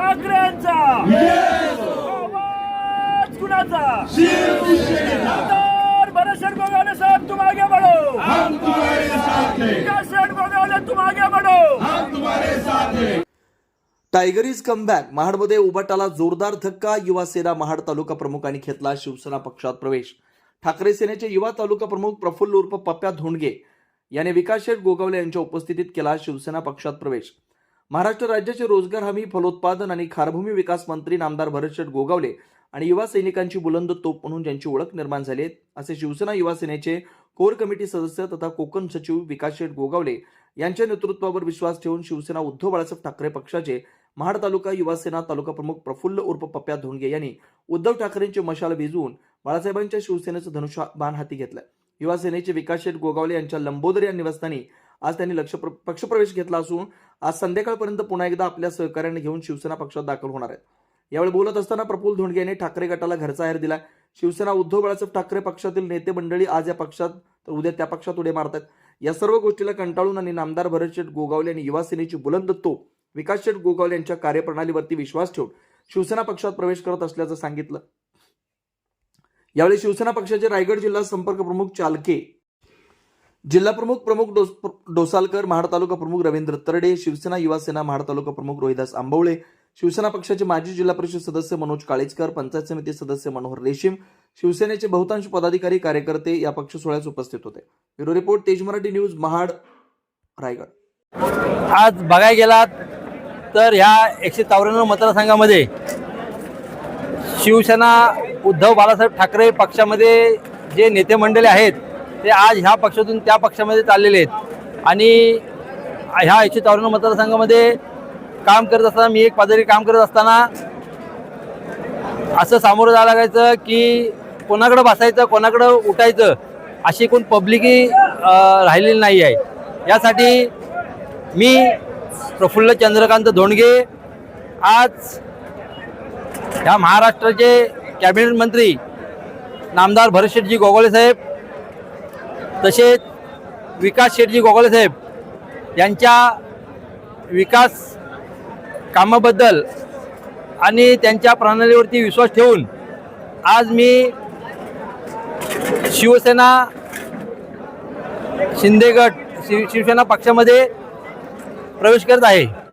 ठाकरेंचा आवाज कुणाचा? आमदार भरत गोगावले साहब तुम आगे बढ़ो, हम तुम्हारे साथ हैं, विकास गोगावले तुम आगे बढ़ो, हम तुम्हारे साथ हैं। Tiger is comeback. महाडमध्ये उबाटाला जोरदार धक्का. युवा सेना महाड तालुका प्रमुखांनी घेतला शिवसेना पक्षात प्रवेश. ठाकरे सेनेचे युवा तालुका प्रमुख प्रफुल्ल उर्फ पप्प्या धोंडगे याने विकास शेठ गोगावले यांच्या उपस्थितीत केला शिवसेना पक्षात प्रवेश. महाराष्ट्र राज्याचे रोजगार हमी, फलोत्पादन आणि खारभूमी विकास मंत्री नामदार भरत शेठ गोगावले आणि युवा सैनिकांची बुलंद तोप म्हणून ज्यांची ओळख निर्माण झाली आहे असे शिवसेना युवा सेनेचे कोर कमिटी सदस्य तथा कोकण सचिव विकास शेठ गोगावले यांच्या नेतृत्वावर विश्वास ठेवून शिवसेना उद्धव बाळासाहेब ठाकरे पक्षाचे महाड तालुका युवा सेना तालुका प्रमुख प्रफुल्ल उर्फ पप्प्या धोंडगे यांनी उद्धव ठाकरेंची मशाल भिजवून बाळासाहेबांच्या शिवसेनेचं धनुष्यबाण हाती घेतलं. युवा सेनेचे विकास शेठ गोगावले यांच्या लंबोदर या निवासस्थानी आज त्यांनी पक्षप्रवेश घेतला असून आज संध्याकाळपर्यंत पुन्हा एकदा आपल्या सहकार्याने घेऊन शिवसेना पक्षात दाखल होणार आहेत. यावेळी बोलत असताना प्रफुल्ल धोंडगे यांनी ठाकरे गटाला घरचा आहेर दिला. शिवसेना उद्धव बाळासाहेब ठाकरे पक्षातील नेते मंडळी आज या पक्षात तर उद्या त्या पक्षात उड्या मारतात. या सर्व गोष्टीला कंटाळून आणि नामदार भरत शेठ गोगावले आणि युवा सेनेची बुलंद तोप विकास शेठ गोगावले यांच्या कार्यप्रणालीवरती विश्वास ठेवून शिवसेना पक्षात प्रवेश करत असल्याचं सांगितलं. यावेळी शिवसेना पक्षाचे रायगड जिल्हा संपर्क प्रमुख चालके, जिल्हा प्रमुख डोसालकर, महाड तालुका प्रमुख रवींद्र तरडे, शिवसेना युवा सेना महाड तालुका प्रमुख रोहिदास आंबवळे, शिवसेना पक्षाचे माजी जिल्हा परिषद सदस्य मनोज काळेजकर, पंचायत समिती सदस्य मनोहर रेशीम, शिवसेनेचे बहुतांश पदाधिकारी कार्यकर्ते या पक्ष सोहळ्यास उपस्थित होते. ब्युरो रिपोर्ट, तेज मराठी न्यूज, महाड, रायगड. आज बघायला गेलात तर ह्या 194 मतदारसंघामध्ये शिवसेना उद्धव बाळासाहेब ठाकरे पक्षामध्ये जे नेते मंडळी आहेत ते आज ह्या पक्षातून त्या पक्षामध्ये चाललेले आहेत आणि ह्या 194 मतदारसंघामध्ये काम करत असताना मी एक पदाधिकारी काम करत असताना असं सामोरं जावं लागायचं की कोणाकडं बसायचं कोणाकडं उठायचं अशी कोण पब्लिकही राहिलेली नाही आहे. यासाठी मी प्रफुल्ल चंद्रकांत धोंडगे आज ह्या महाराष्ट्राचे कॅबिनेट मंत्री नामदार भरत शेठजी गोगावले साहेब तसेच विकास शेठजी गोगावले साहेब यांच्या विकास कामाबद्दल आणि त्यांच्या प्रणालीवरती विश्वास ठेवून आज मी शिवसेना शिंदे गट शिवसेना पक्षामध्ये प्रवेश करत आहे.